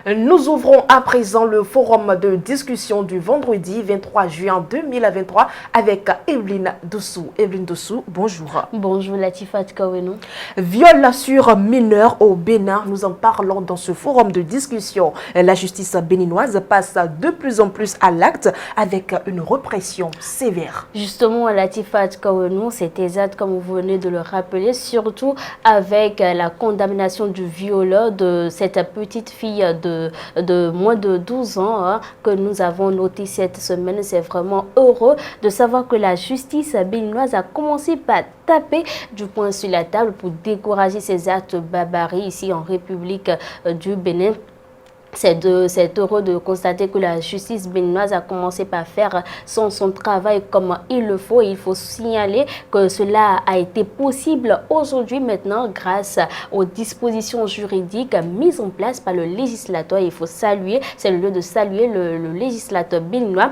Nous ouvrons à présent le forum de discussion du vendredi 23 juin 2023 avec Evelyne Dossou. Evelyne Dossou, bonjour. Bonjour Latifat Kawenou. Viol sur mineurs au Bénin, nous en parlons dans ce forum de discussion. La justice béninoise passe de plus en plus à l'acte avec une répression sévère. Justement, Latifat Kawenou, c'est exact comme vous venez de le rappeler, surtout avec la condamnation du violeur de cette petite fille de moins de 12 ans que nous avons noté cette semaine. C'est vraiment heureux de savoir que la justice béninoise a commencé par taper du poing sur la table pour décourager ces actes barbaries ici en République du Bénin. C'est heureux de constater que la justice béninoise a commencé par faire son travail comme il le faut. Il faut signaler que cela a été possible aujourd'hui maintenant grâce aux dispositions juridiques mises en place par le législateur. Il faut saluer, c'est le lieu de saluer le législateur béninois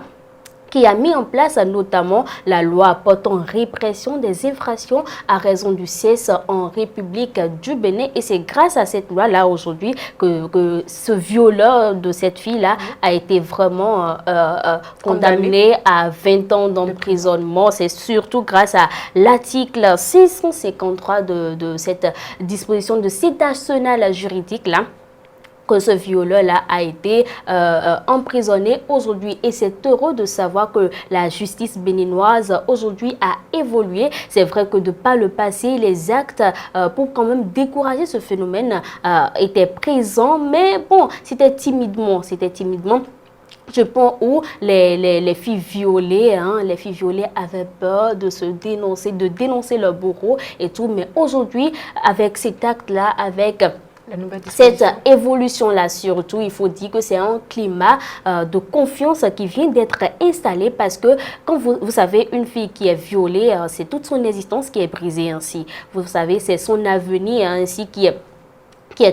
qui a mis en place notamment la loi portant répression des infractions à raison du sexe en République du Bénin. Et c'est grâce à cette loi-là aujourd'hui que ce violeur de cette fille-là a été vraiment condamné à 20 ans d'emprisonnement. C'est surtout grâce à l'article 653 de cette disposition de cet arsenal juridique-là que ce violeur-là a été emprisonné aujourd'hui. Et c'est heureux de savoir que la justice béninoise aujourd'hui a évolué. C'est vrai que de par le passé, les actes pour quand même décourager ce phénomène étaient présents. Mais bon, c'était timidement. Je pense où les filles violées, les filles violées avaient peur de se dénoncer, de dénoncer leur bourreau et tout. Mais aujourd'hui, avec cet acte-là, avec cette évolution-là, surtout, il faut dire que c'est un climat de confiance qui vient d'être installé parce que quand vous savez, une fille qui est violée, c'est toute son existence qui est brisée ainsi. Vous savez, c'est son avenir ainsi qui est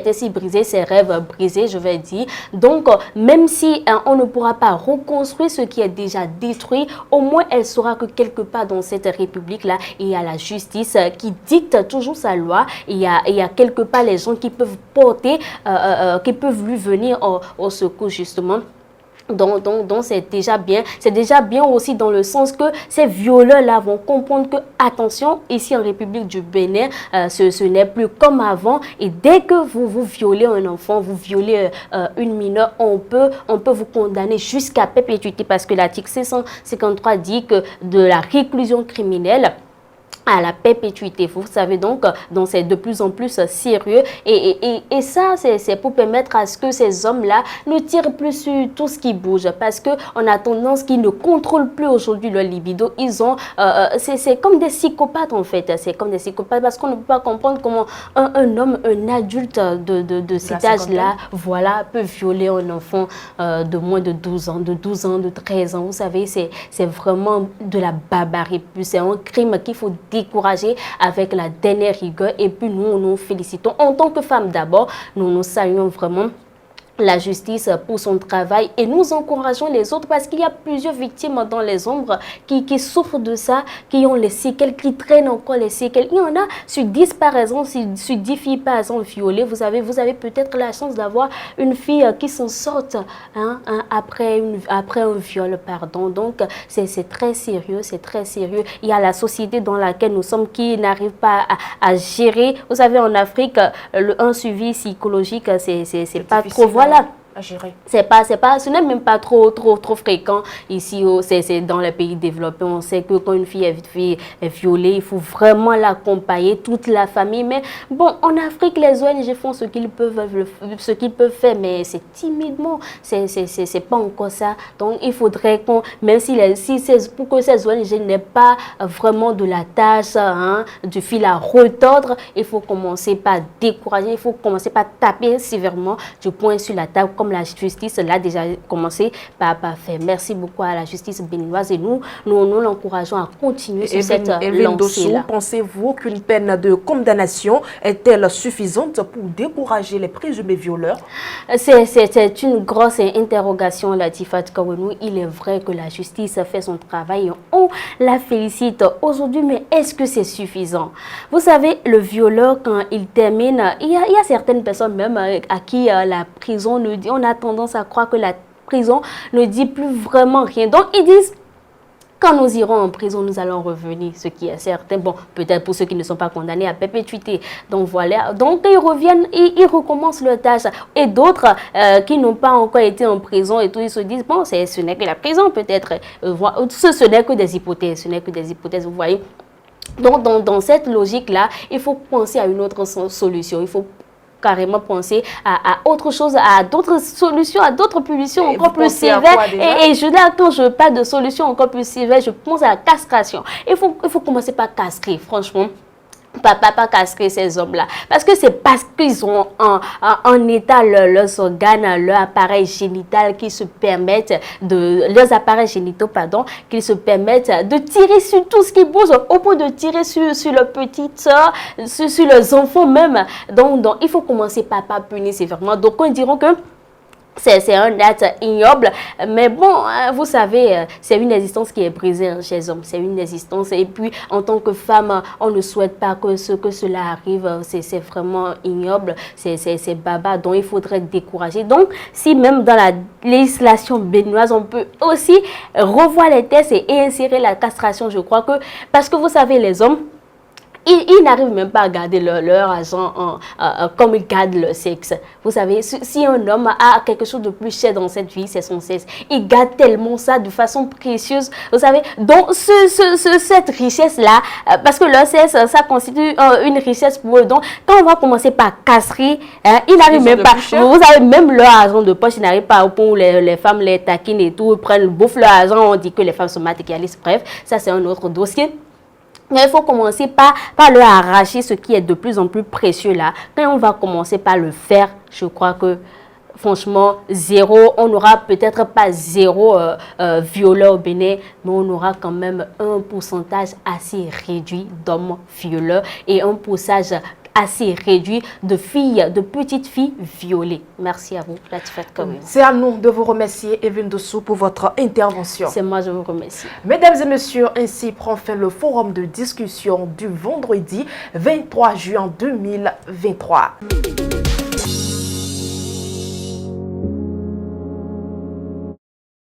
ainsi brisé, ses rêves brisés, je vais dire. Donc, même si on ne pourra pas reconstruire ce qui est déjà détruit, au moins elle saura que quelque part dans cette république-là, il y a la justice qui dicte toujours sa loi. Il y a quelque part les gens qui peuvent porter, qui peuvent lui venir au secours justement. Donc c'est déjà bien aussi dans le sens que ces violeurs-là vont comprendre que, attention, ici en République du Bénin, ce n'est plus comme avant. Et dès que vous violez un enfant, vous violez une mineure, on peut vous condamner jusqu'à perpétuité parce que l'article 653 dit que de la réclusion criminelle à la perpétuité. Vous savez donc c'est de plus en plus sérieux et ça c'est pour permettre à ce que ces hommes-là ne tirent plus sur tout ce qui bouge parce que on a tendance qu'ils ne contrôlent plus aujourd'hui leur libido. Ils ont c'est comme des psychopathes en fait. C'est comme des psychopathes parce qu'on ne peut pas comprendre comment un homme, un adulte de cet âge-là, voilà, peut violer un enfant de moins de 12 ans, de 13 ans. Vous savez, c'est vraiment de la barbarie. C'est un crime qu'il faut décourager avec la dernière rigueur. Et puis nous félicitons en tant que femmes d'abord, nous saluons vraiment la justice pour son travail et nous encourageons les autres parce qu'il y a plusieurs victimes dans les ombres qui souffrent de ça, qui ont les séquelles, qui traînent encore les séquelles. Il y en a sur 10 par exemple, sur 10 filles par exemple violées, vous avez peut-être la chance d'avoir une fille qui s'en sorte après un viol, pardon. Donc c'est très sérieux, Il y a la société dans laquelle nous sommes qui n'arrive pas à gérer. Vous savez, en Afrique, un suivi psychologique, c'est pas trop... Voilà. À gérer. Ce n'est même pas trop fréquent ici. C'est dans les pays développés. On sait que quand une fille est violée, il faut vraiment l'accompagner, toute la famille. Mais bon, en Afrique, les ONG font ce qu'ils peuvent faire, mais c'est timidement. C'est pas encore ça. Donc, il faudrait même pour que ces ONG n'aient pas vraiment de la tâche, du fil à retordre, il faut commencer par décourager, il faut commencer par taper sévèrement du poing sur la table, comme la justice l'a déjà commencé par faire. Merci beaucoup à la justice béninoise et nous l'encourageons à continuer sur cette lancée-là. Pensez-vous qu'une peine de condamnation est-elle suffisante pour décourager les présumés violeurs? C'est une grosse interrogation, Latifat Kawenou. Il est vrai que la justice fait son travail et on la félicite aujourd'hui, mais est-ce que c'est suffisant? Vous savez, le violeur, quand il termine, il y a certaines personnes même à qui la prison, on on a tendance à croire que la prison ne dit plus vraiment rien. Donc, ils disent, quand nous irons en prison, nous allons revenir, ce qui est certain. Bon, peut-être pour ceux qui ne sont pas condamnés à perpétuité. Donc voilà, donc ils reviennent, ils recommencent leur tâche. Et d'autres qui n'ont pas encore été en prison et tout, ils se disent, bon, ce n'est que la prison peut-être. Ce n'est que des hypothèses, ce n'est que des hypothèses, vous voyez. Donc dans cette logique-là, il faut penser à une autre solution. Il faut carrément penser à autre chose, à d'autres solutions, à d'autres punitions encore plus sévères. Et là, quand je parle de solutions encore plus sévères, je pense à la castration. Il faut commencer par castrer, franchement. Pas castrer ces hommes-là. Parce que c'est parce qu'ils ont en état leurs organes, leur appareil génital qui se permettent leurs appareils génitaux, pardon, qui se permettent de tirer sur tout ce qui bouge, au point de tirer sur leurs petites soeurs, sur leurs enfants même. Donc, il faut commencer par punir sévèrement. Donc, ils diront que c'est un acte ignoble, mais bon, vous savez, c'est une existence qui est brisée chez les hommes, c'est une existence, et puis en tant que femme, on ne souhaite pas que cela arrive, c'est vraiment ignoble, c'est baba, donc il faudrait décourager. Donc, si même dans la législation béninoise, on peut aussi revoir les tests et insérer la castration, je crois que, parce que vous savez, les hommes, ils n'arrivent même pas à garder leur argent comme ils gardent leur sexe. Vous savez, si un homme a quelque chose de plus cher dans cette vie, c'est son sexe. Il garde tellement ça de façon précieuse. Vous savez, donc cette richesse-là, parce que leur sexe, ça constitue une richesse pour eux. Donc, quand on va commencer par castrer, ils n'arrivent même pas. Vous savez, même leur argent de poche, ils n'arrivent pas au point où les femmes les taquinent et tout, bouffent leur argent, on dit que les femmes sont matérialistes. Bref, ça c'est un autre dossier. Mais il faut commencer par leur arracher ce qui est de plus en plus précieux là. Quand on va commencer par le faire, je crois que franchement, on n'aura peut-être pas zéro violeur au Bénin, mais on aura quand même un pourcentage assez réduit d'hommes violeurs et un pourcentage assez réduit de petites filles violées. Merci à vous, Latifat Kaouenou. C'est à nous de vous remercier, Evelyne Dossou, pour votre intervention. C'est moi, je vous remercie. Mesdames et messieurs, ainsi prend fin le forum de discussion du vendredi 23 juin 2023.